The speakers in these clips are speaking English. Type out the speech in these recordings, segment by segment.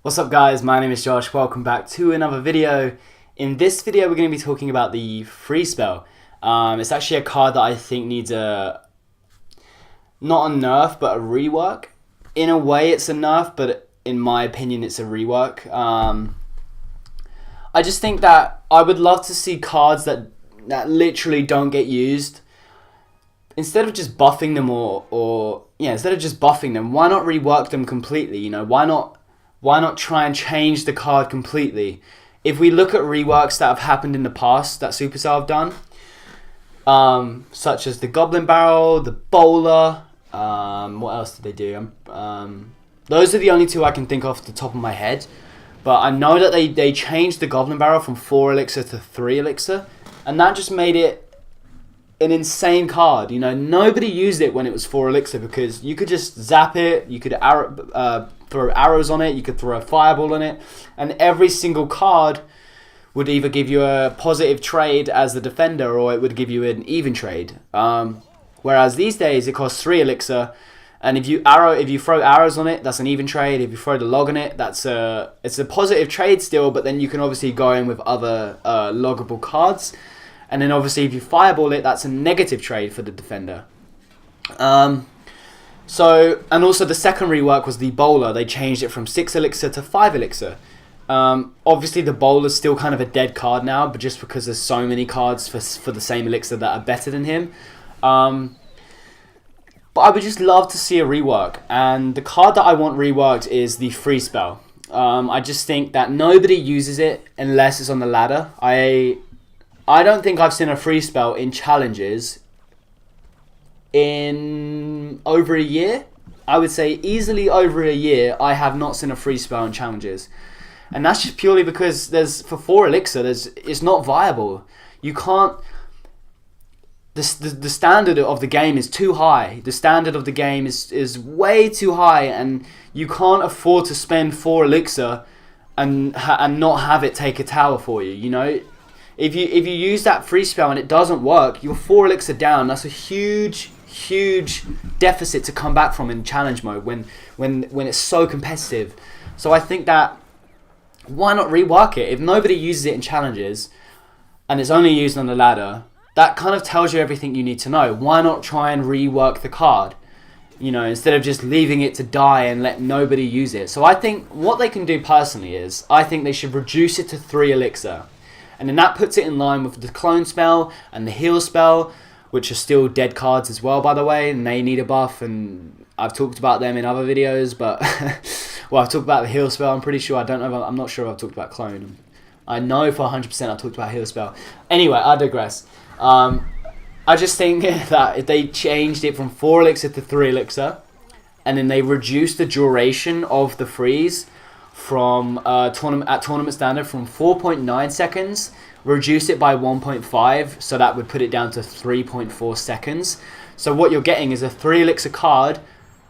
What's up guys, my name is Josh, welcome back to another video. In this video we're going to be talking about the free spell. It's actually a card that I think needs not a nerf but a rework. In a way it's a nerf, but in my opinion it's a rework. I just think that I would love to see cards that literally don't get used. Instead of just buffing them instead of just buffing them, why not rework them completely? You know, why not try and change the card completely? If we look at reworks that have happened in the past that Supercell have done, such as the Goblin Barrel, the Bowler, what else did they do? Those are the only two I can think off the top of my head. But I know that they changed the Goblin Barrel from 4 elixir to 3 elixir, and that just made it an insane card. You know, nobody used it when it was 4 elixir because you could just zap it, you could throw arrows on it, you could throw a fireball on it, and every single card would either give you a positive trade as the defender or it would give you an even trade. Whereas these days it costs 3 elixir, and if you throw arrows on it, that's an even trade. If you throw the log on it, it's a positive trade still, but then you can obviously go in with other loggable cards. And then obviously if you fireball it, that's a negative trade for the defender. And also the second rework was the Bowler. They changed it from 6 elixir to 5 elixir. Obviously the Bowler's still kind of a dead card now, but just because there's so many cards for the same elixir that are better than him. But I would just love to see a rework. And the card that I want reworked is the free spell. I just think that nobody uses it unless it's on the ladder. I don't think I've seen a free spell in challenges in over a year. I would say easily over a year I have not seen a free spell in challenges. And that's just purely because for 4 elixir, it's not viable. You can't... The standard of the game is too high. The standard of the game is way too high, and you can't afford to spend 4 elixir and not have it take a tower for you, you know? If you use that free spell and it doesn't work, you're 4 elixir down. That's a huge deficit to come back from in challenge mode when it's so competitive. So I think that why not rework it? If nobody uses it in challenges and it's only used on the ladder, that kind of tells you everything you need to know. Why not try and rework the card? You know, instead of just leaving it to die and let nobody use it. So I think what they can do personally is, I think they should reduce it to 3 elixir. And then that puts it in line with the clone spell and the heal spell, which are still dead cards as well, by the way, and they need a buff, and I've talked about them in other videos, but well, I've talked about the heal spell, I'm pretty sure. I'm not sure if I've talked about clone. I know for 100% I've talked about heal spell. Anyway, I digress. I just think that if they changed it from 4 elixir to 3 elixir, and then they reduced the duration of the freeze from tournament standard from 4.9 seconds, reduce it by 1.5, so that would put it down to 3.4 seconds. So what you're getting is a 3 elixir card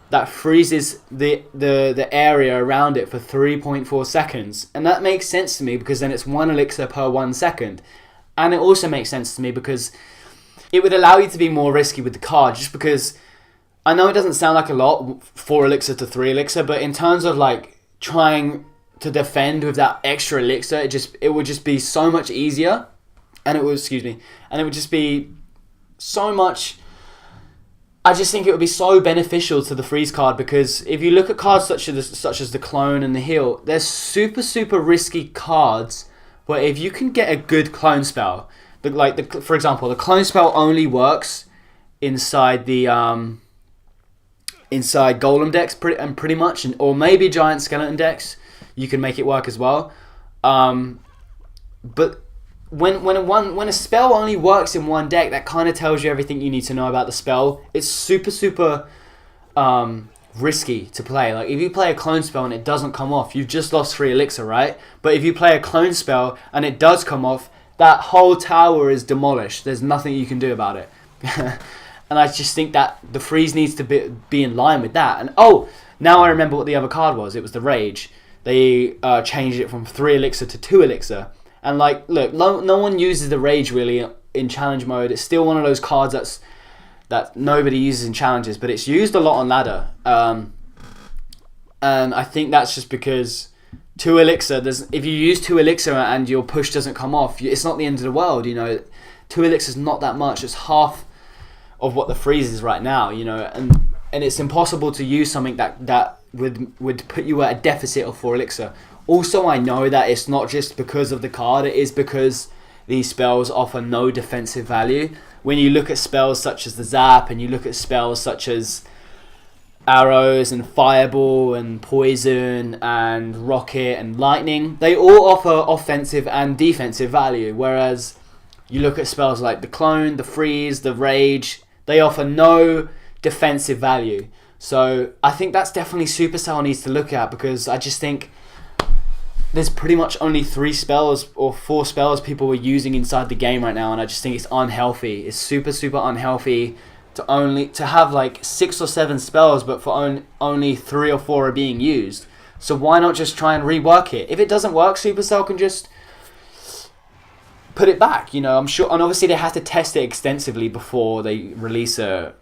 that freezes the area around it for 3.4 seconds. And that makes sense to me because then it's 1 elixir per 1 second. And it also makes sense to me because it would allow you to be more risky with the card, just because I know it doesn't sound like a lot, 4 elixir to 3 elixir, but in terms of like trying to defend with that extra elixir, it would just be so much easier, and it would just be so much. I just think it would be so beneficial to the freeze card, because if you look at cards such as the clone and the heal, they're super risky cards. But if you can get a good clone spell, for example, the clone spell only works inside the inside golem decks pretty much, or maybe giant skeleton decks, you can make it work as well. But when a spell only works in one deck, that kind of tells you everything you need to know about the spell. It's super risky to play. Like if you play a clone spell and it doesn't come off, you've just lost 3 elixir, right? But if you play a clone spell and it does come off, that whole tower is demolished. There's nothing you can do about it. And I just think that the freeze needs to be in line with that. And oh, now I remember what the other card was. It was the Rage. They changed it from 3 elixir to 2 elixir. And like, look, no one uses the Rage really in challenge mode. It's still one of those cards that nobody uses in challenges, but it's used a lot on ladder. And I think that's just because 2 elixir, if you use 2 elixir and your push doesn't come off, it's not the end of the world, you know. 2 elixir is not that much. It's half of what the freeze is right now, you know, and it's impossible to use something that would put you at a deficit of 4 elixir. Also, I know that it's not just because of the card, it is because these spells offer no defensive value. When you look at spells such as the Zap, and you look at spells such as Arrows and Fireball and Poison and Rocket and Lightning, they all offer offensive and defensive value, whereas you look at spells like the Clone, the Freeze, the Rage, they offer no defensive value. So I think that's definitely Supercell needs to look at, because I just think there's pretty much only 3 spells or 4 spells people were using inside the game right now, and I just think it's unhealthy. It's super unhealthy to have like 6 or 7 spells, but for only 3 or 4 are being used. So why not just try and rework it? If it doesn't work, Supercell can just put it back, you know. I'm sure, and obviously they have to test it extensively before they release a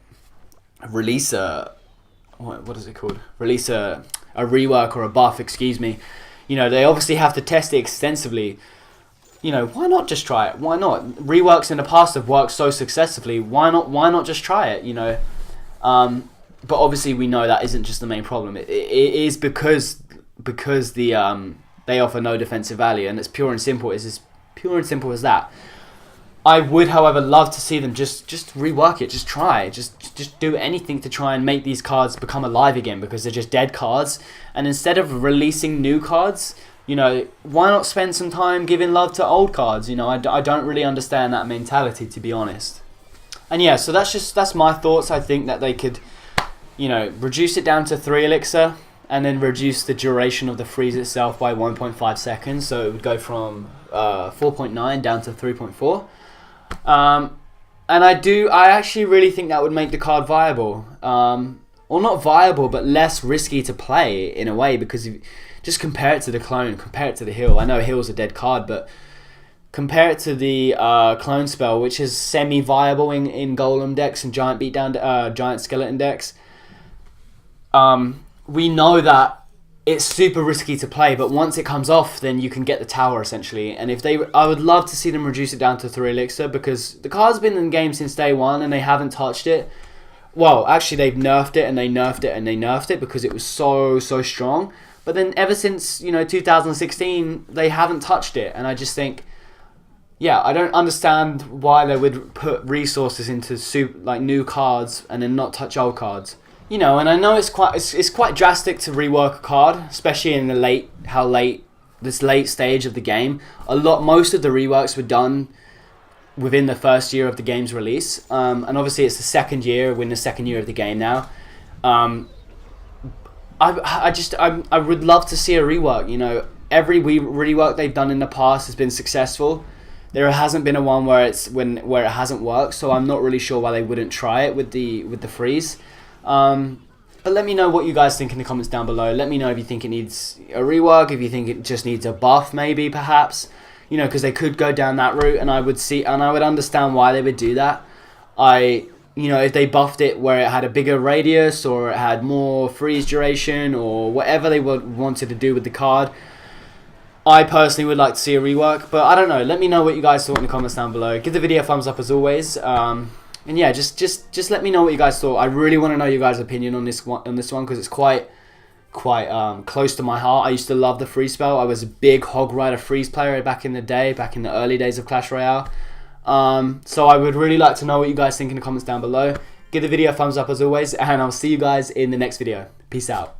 what is it called? Release a rework or a buff, excuse me. You know, they obviously have to test it extensively. You know, why not just try it? Why not? Reworks in the past have worked so successfully. Why not just try it, you know? But obviously we know that isn't just the main problem. It is because they offer no defensive value, and it's pure and simple. It's as pure and simple as that. I would, however, love to see them just rework it. Just try. Just do anything to try and make these cards become alive again, because they're just dead cards. And instead of releasing new cards, you know, why not spend some time giving love to old cards? You know, I don't really understand that mentality, to be honest. And yeah, so that's my thoughts. I think that they could, you know, reduce it down to 3 elixir, and then reduce the duration of the freeze itself by 1.5 seconds. So it would go from 4.9 down to 3.4. And I actually really think that would make the card viable. Or not viable, but less risky to play in a way, because if, just compare it to the Clone, compare it to the Heal. I know Heal's a dead card, but compare it to the Clone spell, which is semi-viable in Golem decks and Giant Beatdown, Giant Skeleton decks. We know that it's super risky to play, but once it comes off, then you can get the tower essentially. And I would love to see them reduce it down to 3 elixir, because the card's been in the game since day one and they haven't touched it. Well, actually they've nerfed it and they nerfed it and they nerfed it because it was so strong. But then ever since, you know, 2016, they haven't touched it, and I just think, yeah, I don't understand why they would put resources into new cards and then not touch old cards. You know, and I know it's quite drastic to rework a card, especially in this late stage of the game. Most of the reworks were done within the first year of the game's release, and obviously it's the second year. We're in the second year of the game now. I would love to see a rework. You know, every rework they've done in the past has been successful. There hasn't been a one where it hasn't worked. So I'm not really sure why they wouldn't try it with the freeze. But let me know what you guys think in the comments down below. Let me know if you think it needs a rework, if you think it just needs a buff, maybe, perhaps. You know, because they could go down that route, and I would understand why they would do that. You know, if they buffed it where it had a bigger radius, or it had more freeze duration, or whatever they wanted to do with the card, I personally would like to see a rework. But I don't know. Let me know what you guys thought in the comments down below. Give the video a thumbs up as always. And yeah, just let me know what you guys thought. I really want to know your guys' opinion on this one, because it's quite close to my heart. I used to love the freeze spell. I was a big Hog Rider freeze player back in the day, back in the early days of Clash Royale. So I would really like to know what you guys think in the comments down below. Give the video a thumbs up as always, and I'll see you guys in the next video. Peace out.